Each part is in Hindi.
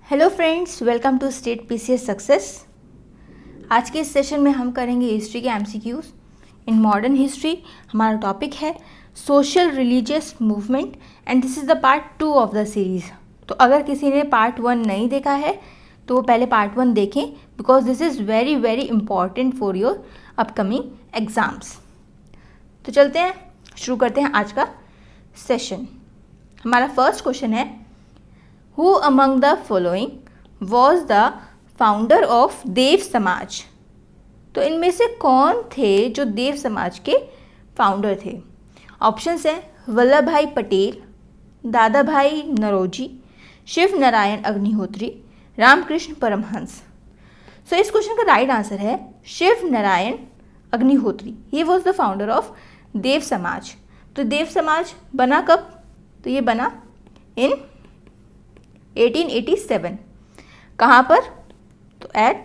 Hello friends, welcome to state PCS success. आज के इस सेशन में हम करेंगे हिस्ट्री के एमसीक्यूज इन मॉडर्न हिस्ट्री। हमारा टॉपिक है social religious movement and this is the part 2 of the series. तो अगर किसी ने पार्ट 1 नहीं देखा है तो वो पहले पार्ट 1 देखें, because this is very very important for your upcoming exams. तो चलते हैं, शुरू करते हैं आज का सेशन। हमारा फर्स्ट क्वेश्चन है, Who among the following was the founder of देव समाज? तो इनमें से कौन थे जो देव समाज के फाउंडर थे? ऑप्शंस हैं वल्लभ भाई पटेल, दादा भाई नरोजी, शिव नारायण अग्निहोत्री, रामकृष्ण परमहंस। सो इस क्वेश्चन का राइट आंसर है Shiv Narayan Agnihotri. He was the founder of Dev Samaj. तो देव समाज बना कब? तो ये बना इन 1887। कहाँ पर? तो एट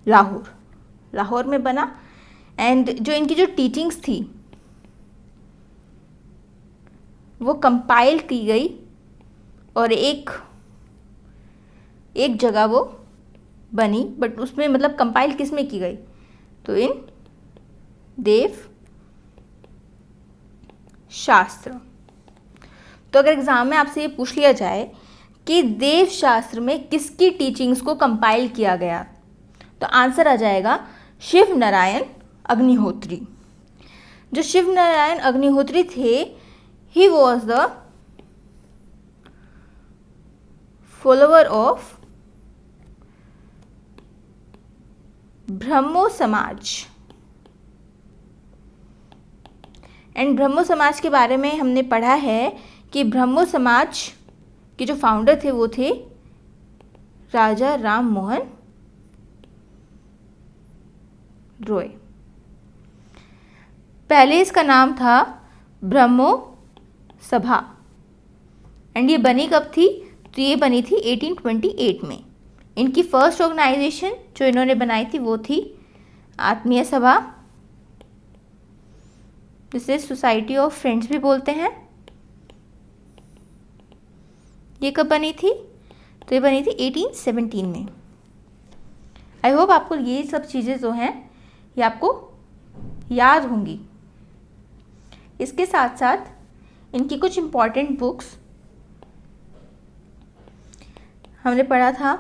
लाहौर में बना। एंड जो इनकी जो टीचिंग्स थी वो कंपाइल की गई और एक जगह वो बनी, बट उसमें मतलब कंपाइल किस में की गई? तो इन देव शास्त्र। तो अगर एग्जाम में आपसे ये पूछ लिया जाए कि देव शास्त्र में किसकी टीचिंग्स को कंपाइल किया गया, तो आंसर आ जाएगा शिव नारायण अग्निहोत्री। जो शिव नारायण अग्निहोत्री थे, he was the follower of Brahmo Samaj. And ब्रह्मो समाज के बारे में हमने पढ़ा है कि ब्रह्मो समाज के जो फाउंडर थे वो थे राजा राम मोहन रॉय। पहले इसका नाम था ब्रह्मो सभा। एंड ये बनी कब थी? तो ये बनी थी 1828 में। इनकी फर्स्ट ऑर्गेनाइजेशन जो इन्होंने बनाई थी वो थी आत्मीय सभा, जिसे सोसाइटी ऑफ फ्रेंड्स भी बोलते हैं। ये कब बनी थी? तो ये बनी थी 1817 में। आई होप आपको ये सब चीज़ें जो हैं ये आपको याद होंगी। इसके साथ साथ इनकी कुछ इम्पॉर्टेंट बुक्स हमने पढ़ा था,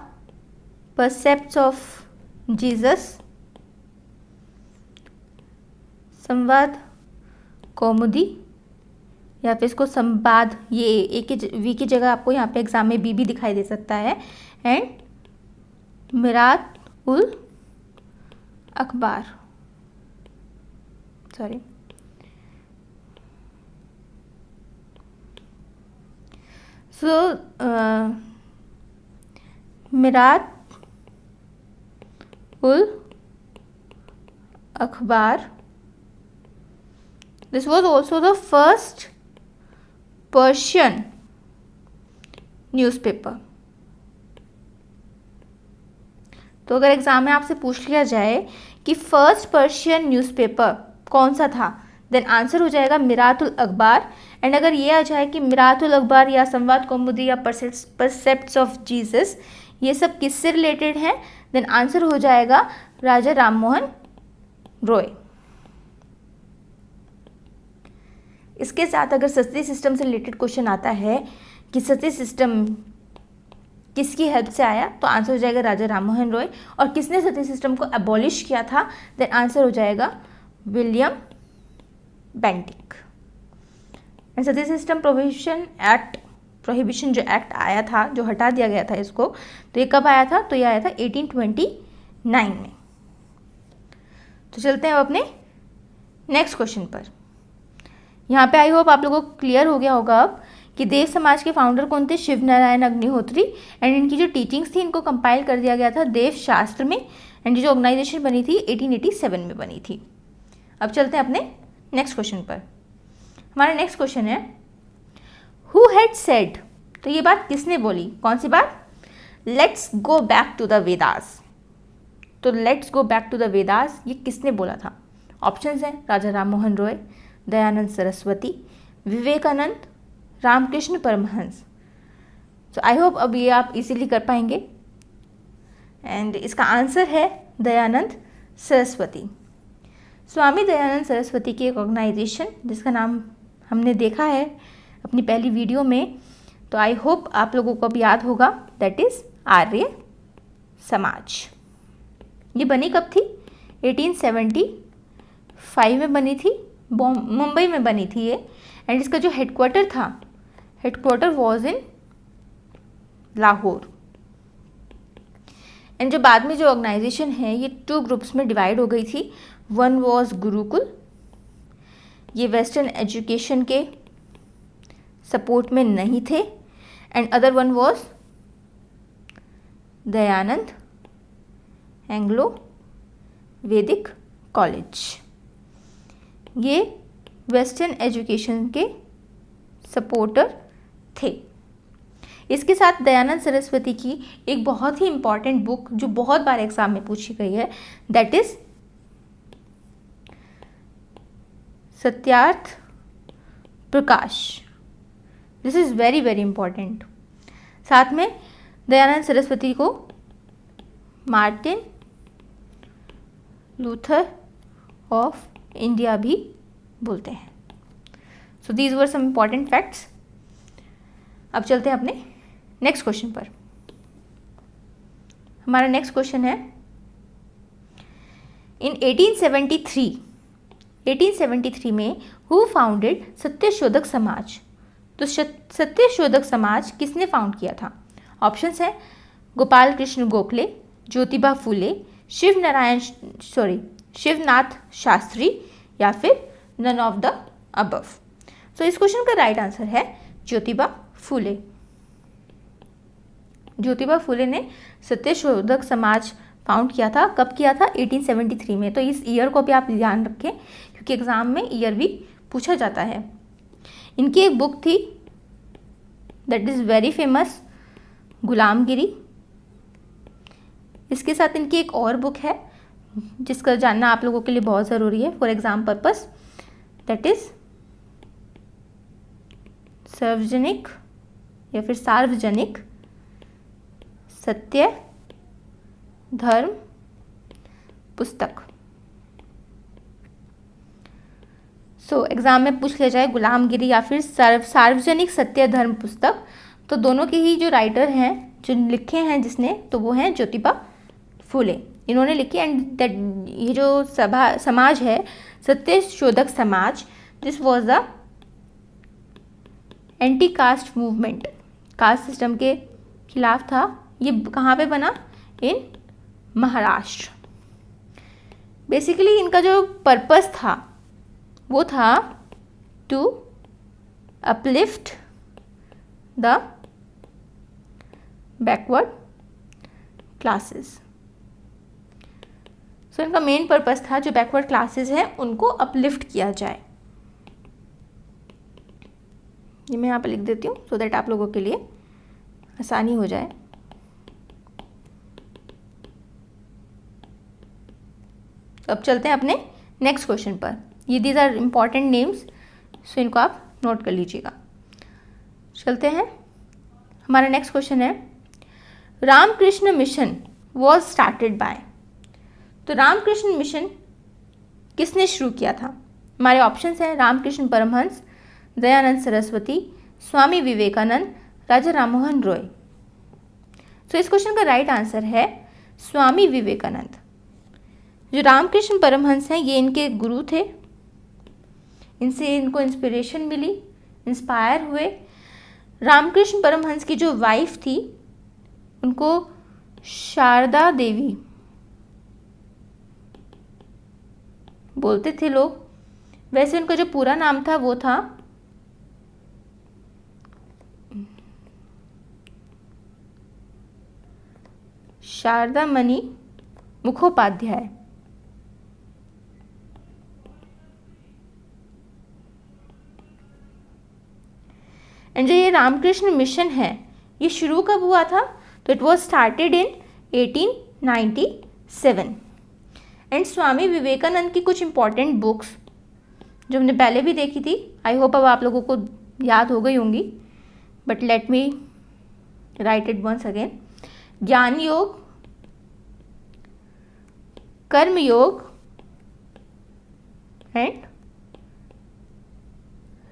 परसेप्ट्स ऑफ जीसस, संवाद कौमुदी, या फिर इसको संवाद, ये एक वी की जगह आपको यहाँ पे एग्जाम में बी भी दिखाई दे सकता है, एंड मिरात उल अखबार, सॉरी, मिरात उल अखबार। This was also the first Persian newspaper. तो अगर एग्जाम में आपसे पूछ लिया जाए कि फर्स्ट पर्शियन न्यूज़पेपर कौन सा था, देन आंसर हो जाएगा मिरातुल अखबार। एंड अगर ये आ जाए कि मिरातुल अखबार या संवाद कौमुदी या परसेप्ट्स ऑफ जीसस, ये सब किससे रिलेटेड हैं, देन आंसर हो जाएगा राजा राम मोहन रॉय। इसके साथ अगर सती सिस्टम से रिलेटेड क्वेश्चन आता है कि सती सिस्टम किसकी हेल्प से आया, तो आंसर हो जाएगा राजा राममोहन रॉय। और किसने सती सिस्टम को एबॉलिश किया था, देन आंसर हो जाएगा विलियम बेंटिक। सती सिस्टम प्रोहिबिशन जो एक्ट आया था, जो हटा दिया गया था इसको, तो ये कब आया था? तो ये आया था 1829 में। तो चलते हैं अब अपने नेक्स्ट क्वेश्चन पर। यहाँ पे आई होप आप लोगों को क्लियर हो गया होगा अब कि देव समाज के फाउंडर कौन थे? शिव नारायण अग्निहोत्री। एंड इनकी जो टीचिंग्स थी इनको कंपाइल कर दिया गया था देव शास्त्र में। एंड जो ऑर्गेनाइजेशन बनी थी 1887 में बनी थी। अब चलते हैं अपने नेक्स्ट क्वेश्चन पर। हमारा नेक्स्ट क्वेश्चन है, हु हैड सेड? तो ये बात किसने बोली? कौन सी बात? Let's go back to the Vedas. तो let's go back to the Vedas ये किसने बोला था? ऑप्शंस हैं Raja Ram Mohan Roy, Dayanand Saraswati, Vivekanand, Ramakrishna Paramhans. So I hope अब ये आप इजीली कर पाएंगे। एंड इसका आंसर है दयानंद सरस्वती। स्वामी दयानंद सरस्वती की एक ऑर्गेनाइजेशन जिसका नाम हमने देखा है अपनी पहली वीडियो में, तो आई होप आप लोगों को अब याद होगा, दैट इज़ आर्य समाज। ये बनी कब थी? 1875 में बनी थी, मुंबई में बनी थी ये। एंड इसका जो हेडक्वार्टर था, headquarter was in Lahore. And जो बाद में जो ऑर्गेनाइजेशन है ये 2 ग्रुप्स में डिवाइड हो गई थी। वन वॉज गुरुकुल, ये वेस्टर्न एजुकेशन के सपोर्ट में नहीं थे। And other one was Dayanand Anglo वैदिक कॉलेज, ये वेस्टर्न एजुकेशन के सपोर्टर थे। इसके साथ दयानंद सरस्वती की एक बहुत ही इम्पॉर्टेंट बुक जो बहुत बार एग्जाम में पूछी गई है, that is Satyarth Prakash. This is very very important. साथ में दयानंद सरस्वती को मार्टिन लूथर ऑफ इंडिया भी बोलते हैं। So these were some important facts. अब चलते हैं अपने नेक्स्ट क्वेश्चन पर। हमारा नेक्स्ट क्वेश्चन है, इन 1873 में हु फाउंडेड सत्यशोधक समाज। तो सत्यशोधक समाज किसने फाउंड किया था? ऑप्शंस हैं गोपाल कृष्ण गोखले, ज्योतिबा फूले, शिवनाथ शास्त्री या फिर नन ऑफ द अबव। सो इस क्वेश्चन का राइट आंसर है ज्योतिबा फूले। ज्योतिबा फूले ने सत्यशोधक समाज फाउंड किया था। कब किया था? 1873 में। तो इस ईयर को भी आप ध्यान रखें क्योंकि एग्जाम में ईयर भी पूछा जाता है। इनकी एक बुक थी दैट इज़ वेरी फेमस, गुलामगिरी। इसके साथ इनकी एक और बुक है जिसका जानना आप लोगों के लिए बहुत ज़रूरी है for exam purpose, that is सार्वजनिक या फिर सार्वजनिक सत्य धर्म पुस्तक। सो एग्जाम में पूछ लिया जाए गुलामगिरी या फिर सार्वजनिक सत्य धर्म पुस्तक, तो दोनों के ही जो राइटर हैं, जो लिखे हैं जिसने, तो वो हैं ज्योतिबा फूले। इन्होंने लिखी। एंड दैट ये जो समाज है Satyashodhak Samaj, this was the anti caste movement, caste system के खिलाफ था। ये कहाँ पे बना? इन महाराष्ट्र। बेसिकली इनका जो पर्पस था वो था to uplift the backward classes. So इनका मेन पर्पस था जो बैकवर्ड क्लासेस हैं उनको अपलिफ्ट किया जाए। ये मैं यहाँ पर लिख देती हूँ सो दैट आप लोगों के लिए आसानी हो जाए। अब चलते हैं अपने नेक्स्ट क्वेश्चन पर। ये दीज आर इम्पॉर्टेंट नेम्स, सो इनको आप नोट कर लीजिएगा। चलते हैं, हमारा नेक्स्ट क्वेश्चन है, Ramakrishna mission was started by. तो रामकृष्ण मिशन किसने शुरू किया था? हमारे ऑप्शंस हैं रामकृष्ण परमहंस, दयानंद सरस्वती, स्वामी विवेकानंद, राजा राममोहन रॉय। सो इस क्वेश्चन का राइट आंसर है स्वामी विवेकानंद। जो रामकृष्ण परमहंस हैं ये इनके गुरु थे, इनसे इनको इंस्पिरेशन मिली, इंस्पायर हुए। रामकृष्ण परमहंस की जो वाइफ थी उनको शारदा देवी बोलते थे लोग। वैसे उनका जो पूरा नाम था वो था शारदा मणि मुखोपाध्याय। एंड जो ये रामकृष्ण मिशन है ये शुरू कब हुआ था? तो it was started in 1897। And Swami Vivekananda की कुछ इंपॉर्टेंट बुक्स जो हमने पहले भी देखी थी, आई होप अब आप लोगों को याद हो गई होंगी, but let me write it once again. Jnana yoga, karma yoga and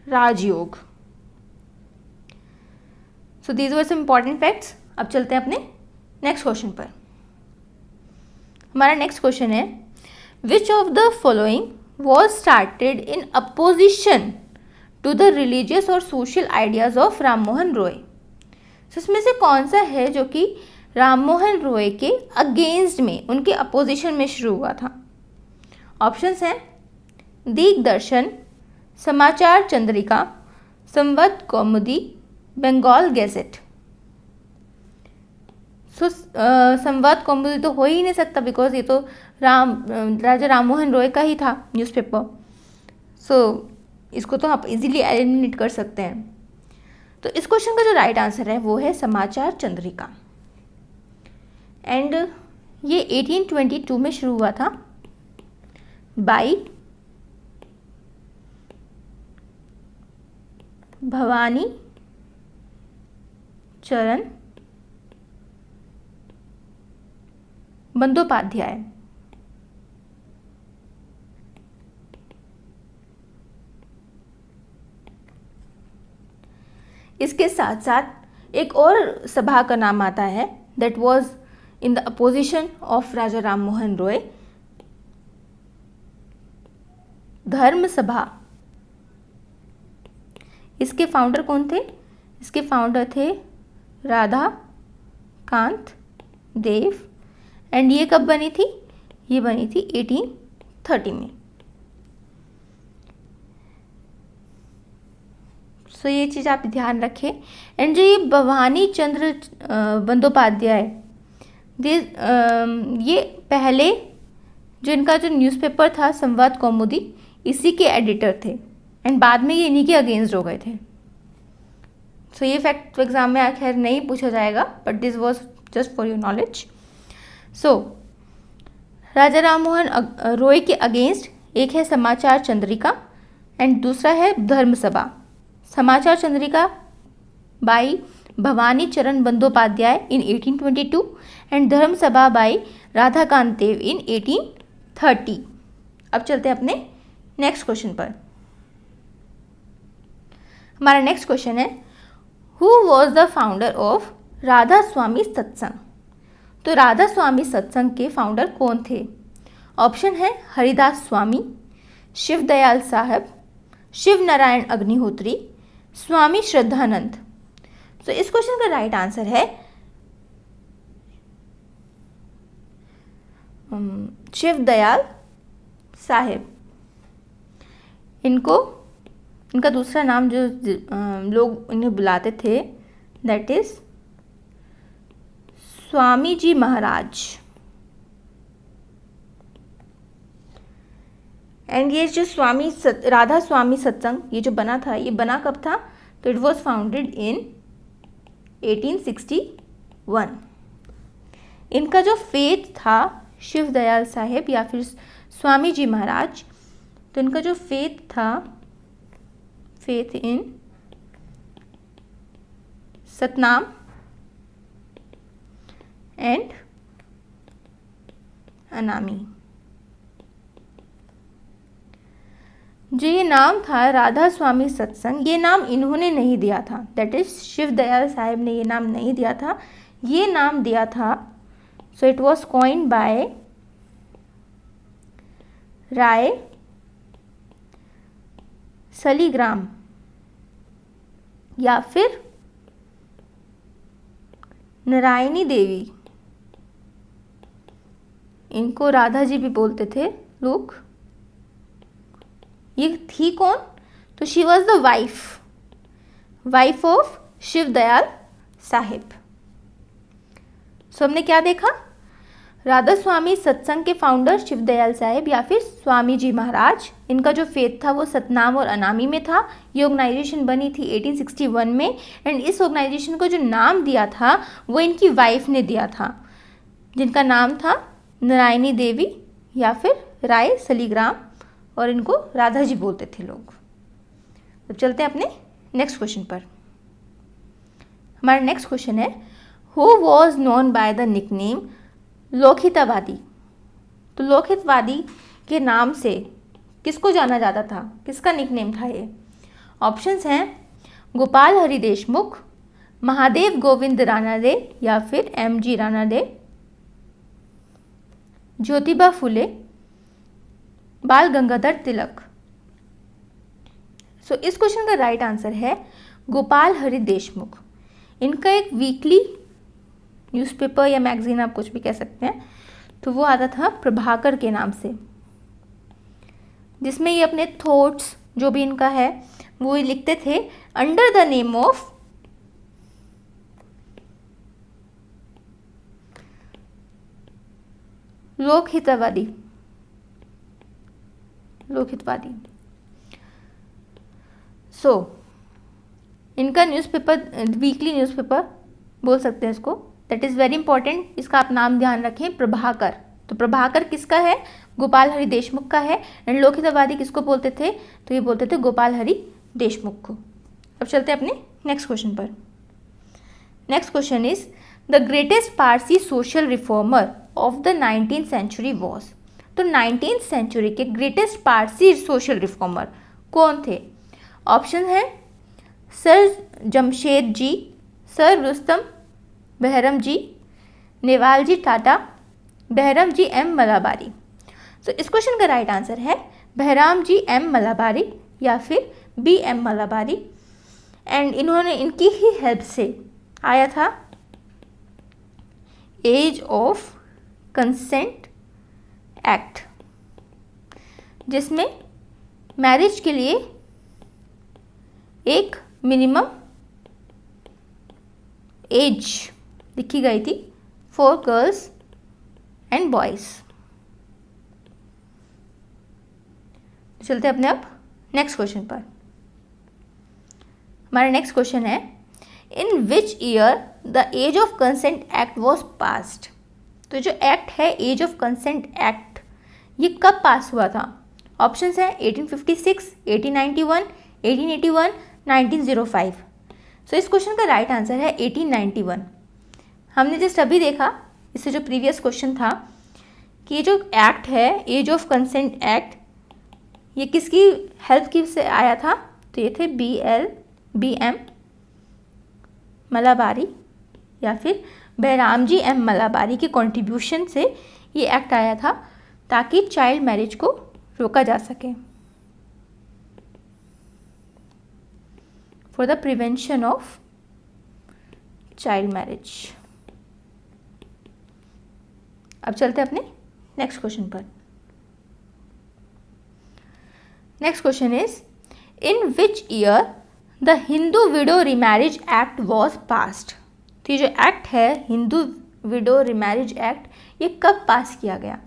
Rajyoga. So these were some important facts. अब चलते हैं अपने नेक्स्ट क्वेश्चन पर। हमारा नेक्स्ट क्वेश्चन है, which of the following was started in opposition to the religious और social ideas of Ram Mohan Roy. तो इसमें से कौन सा है जो कि राम मोहन रॉय के अगेंस्ट में, उनके अपोजिशन में शुरू हुआ था? ऑप्शंस हैं दिग्दर्शन, समाचार चंद्रिका, संवद कौमुदी, बंगाल गैजेट। सो संवाद कौमुदी तो हो ही नहीं सकता बिकॉज ये तो राजा राम मोहन रॉय का ही था न्यूज़पेपर। सो इसको तो आप इजीली एलिमिनेट कर सकते हैं। तो इस क्वेश्चन का जो राइट आंसर है वो है समाचार चंद्रिका। एंड ये 1822 में शुरू हुआ था बाई भवानी चरण बंदोपाध्याय। इसके साथ साथ एक और सभा का नाम आता है that was in the opposition of Raja Ram Mohan Roy, Dharma Sabha. इसके फाउंडर कौन थे? इसके फाउंडर थे राधा कांत देव। एंड ये कब बनी थी? ये बनी थी 1830 में। सो ये चीज़ आप ध्यान रखें। एंड जो ये भवानी चंद्र बंदोपाध्याय, ये पहले जो इनका जो न्यूज़पेपर था संवाद कौमुदी, इसी के एडिटर थे। एंड बाद में ये इन्हीं के अगेंस्ट हो गए थे। सो ये फैक्ट एग्जाम में खैर नहीं पूछा जाएगा, but this was just for your knowledge. So Raja Ram Mohan Roy के अगेंस्ट एक है समाचार चंद्रिका एंड दूसरा है धर्म सभा। समाचार चंद्रिका बाई भवानी चरण बंदोपाध्याय इन 1822 एंड धर्म सभा बाई राधाकांत देव इन 1830। अब चलते हैं अपने नेक्स्ट क्वेश्चन पर। हमारा नेक्स्ट क्वेश्चन है, who was the founder of Radha Swami Satsang. तो राधा स्वामी सत्संग के फाउंडर कौन थे? ऑप्शन है हरिदास स्वामी, शिव दयाल साहब, शिव नारायण अग्निहोत्री, स्वामी श्रद्धानंद। तो इस क्वेश्चन का राइट आंसर है शिव दयाल साहेब। इनका दूसरा नाम जो लोग इन्हें बुलाते थे that is Swami ji Maharaj. And ये जो राधा स्वामी सत्संग ये जो बना था, ये बना कब था? तो इट वॉज फाउंडेड इन 1861। इनका जो फेथ था शिव दयाल साहेब या फिर स्वामी जी महाराज, तो इनका जो फेथ था, फेथ इन सतनाम एंड अनामी। जो ये नाम था राधा स्वामी सत्संग, ये नाम इन्होंने नहीं दिया था, दैट इज शिव दयाल साहेब ने ये नाम नहीं दिया था। ये नाम दिया था, so it was coined by Rai Saligram या फिर नारायणी देवी। इनको राधा जी भी बोलते थे लोग। ये थी कौन? तो she was the wife of Shiv Dayal Sahib. So हमने क्या देखा? राधा स्वामी सत्संग के फाउंडर शिव दयाल साहिब या फिर स्वामी जी महाराज। इनका जो फेथ था वो सतनाम और अनामी में था। ये ऑर्गेनाइजेशन बनी थी 1861 में। एंड इस ऑर्गेनाइजेशन को जो नाम दिया था वो इनकी वाइफ ने दिया था, जिनका नाम था नारायणी देवी या फिर राय सलीग्राम, और इनको राधा जी बोलते थे लोग। अब चलते हैं अपने नेक्स्ट क्वेश्चन पर। हमारा नेक्स्ट क्वेश्चन है, who was known by the nickname Lokhitwadi. तो लोकहितवादी के नाम से किसको जाना जाता था, किसका निकनेम था ये? ऑप्शंस हैं गोपाल हरि देशमुख, महादेव गोविंद रानाडे या फिर MG रानाडे, ज्योतिबा फुले, बाल गंगाधर तिलक। सो इस क्वेश्चन का राइट आंसर है गोपाल हरि देशमुख। इनका एक वीकली न्यूज़पेपर या मैगजीन, आप कुछ भी कह सकते हैं, तो वो आता था प्रभाकर के नाम से, जिसमें ये अपने थॉट्स जो भी इनका है वो लिखते थे अंडर द नेम ऑफ लोकहितवादी। सो इनका न्यूज़पेपर, वीकली न्यूज़पेपर बोल सकते हैं इसको, दैट इज़ वेरी इंपॉर्टेंट। इसका आप नाम ध्यान रखें, प्रभाकर। तो प्रभाकर किसका है? गोपाल हरि देशमुख का है। एंड लोकहितवादी किसको बोलते थे? तो ये बोलते थे गोपाल हरि देशमुख को। अब चलते हैं अपने नेक्स्ट क्वेश्चन पर। Next question is the greatest Parsi social reformer of the 19th century was. तो 19th सेंचुरी के ग्रेटेस्ट पारसी सोशल रिफॉर्मर कौन थे? ऑप्शन है सर जमशेद जी, सर रुस्तम बेहरम जी, नेवाल जी टाटा, बेहरम जी एम मलाबारी। तो इस क्वेश्चन का राइट आंसर है बेहराम जी एम मलाबारी या फिर BM मलाबारी। एंड इन्होंने, इनकी ही हेल्प से आया था एज ऑफ कंसेंट एक्ट, जिसमें मैरिज के लिए एक मिनिमम एज लिखी गई थी फॉर गर्ल्स एंड बॉयज़। चलते अपने अब नेक्स्ट क्वेश्चन पर। हमारा नेक्स्ट क्वेश्चन है in which year the age of consent act was passed. तो जो एक्ट है एज ऑफ कंसेंट एक्ट, ये कब पास हुआ था? ऑप्शंस हैं 1856, 1891, 1881, 1905। सो इस क्वेश्चन का राइट आंसर है 1891। हमने जस्ट अभी देखा, इससे जो प्रीवियस क्वेश्चन था, कि ये जो एक्ट है एज ऑफ कंसेंट एक्ट, ये किसकी हेल्प की से आया था? तो ये थे BM मलाबारी या फिर बेहराम जी एम मलाबारी के कंट्रीब्यूशन से ये एक्ट आया था, ताकि चाइल्ड मैरिज को रोका जा सके, for the prevention of child marriage. अब चलते हैं अपने नेक्स्ट क्वेश्चन पर। Next question is in which year the Hindu window remarriage act was passed. तो ये जो एक्ट है हिंदू विडो रिमैरिज एक्ट, ये कब पास किया गया?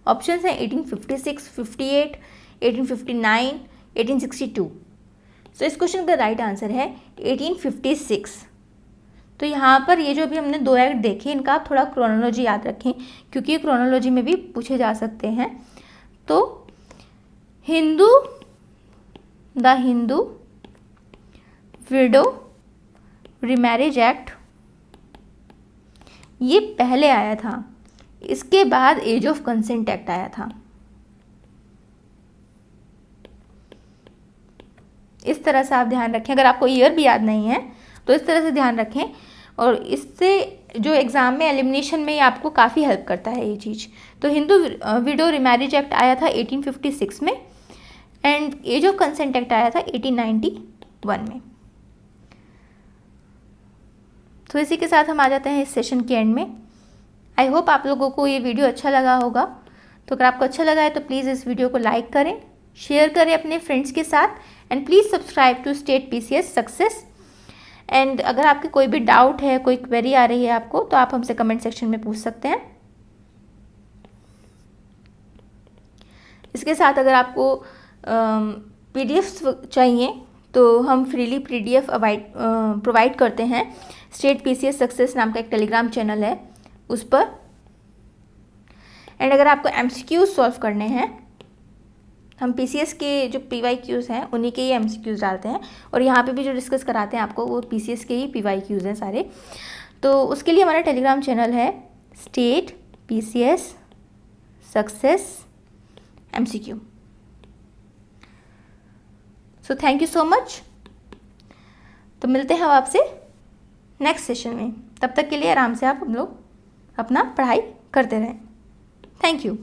ऑप्शन हैं 1856, 58, 1859, 1862। सो इस क्वेश्चन का राइट आंसर है 1856। तो यहाँ पर ये जो भी हमने दो एक्ट देखे, इनका आप थोड़ा क्रोनोलॉजी याद रखें, क्योंकि ये क्रोनोलॉजी में भी पूछे जा सकते हैं। तो the Hindu window remarriage act ये पहले आया था, इसके बाद एज ऑफ कंसेंट एक्ट आया था। इस तरह से आप ध्यान रखें, अगर आपको ईयर भी याद नहीं है तो इस तरह से ध्यान रखें, और इससे जो एग्ज़ाम में एलिमिनेशन में ये आपको काफ़ी हेल्प करता है ये चीज़। तो हिंदू विडो रिमैरिज एक्ट आया था 1856 में, and age of consent act आया था 1891 में। तो इसी के साथ हम आ जाते हैं इस सेशन के एंड में। आई होप आप लोगों को ये वीडियो अच्छा लगा होगा। तो अगर आपको अच्छा लगा है तो प्लीज़ इस वीडियो को लाइक करें, शेयर करें अपने फ्रेंड्स के साथ, and please subscribe to state PCS success. And अगर आपके कोई भी डाउट है, कोई क्वेरी आ रही है आपको, तो आप हमसे कमेंट सेक्शन में पूछ सकते हैं। इसके साथ अगर आपको PDF चाहिए तो हम फ्रीली PDF प्रोवाइड करते हैं। स्टेट PCS सक्सेस नाम का एक टेलीग्राम चैनल है उस पर। एंड अगर आपको MCQ सॉल्व करने हैं हम पीसीएस के जो पीवाईक्यूज़ हैं उन्हीं के ही एमसीक्यूज़ डालते हैं, और यहाँ पे भी जो डिस्कस कराते हैं आपको वो पीसीएस के ही पीवाईक्यूज़ हैं सारे। तो उसके लिए हमारा टेलीग्राम चैनल है state PCS success MCQ. So thank you so much. तो मिलते हैं अब आपसे नेक्स्ट सेशन में। तब तक के लिए आराम से आप हम लोग अपना पढ़ाई करते रहें। Thank you.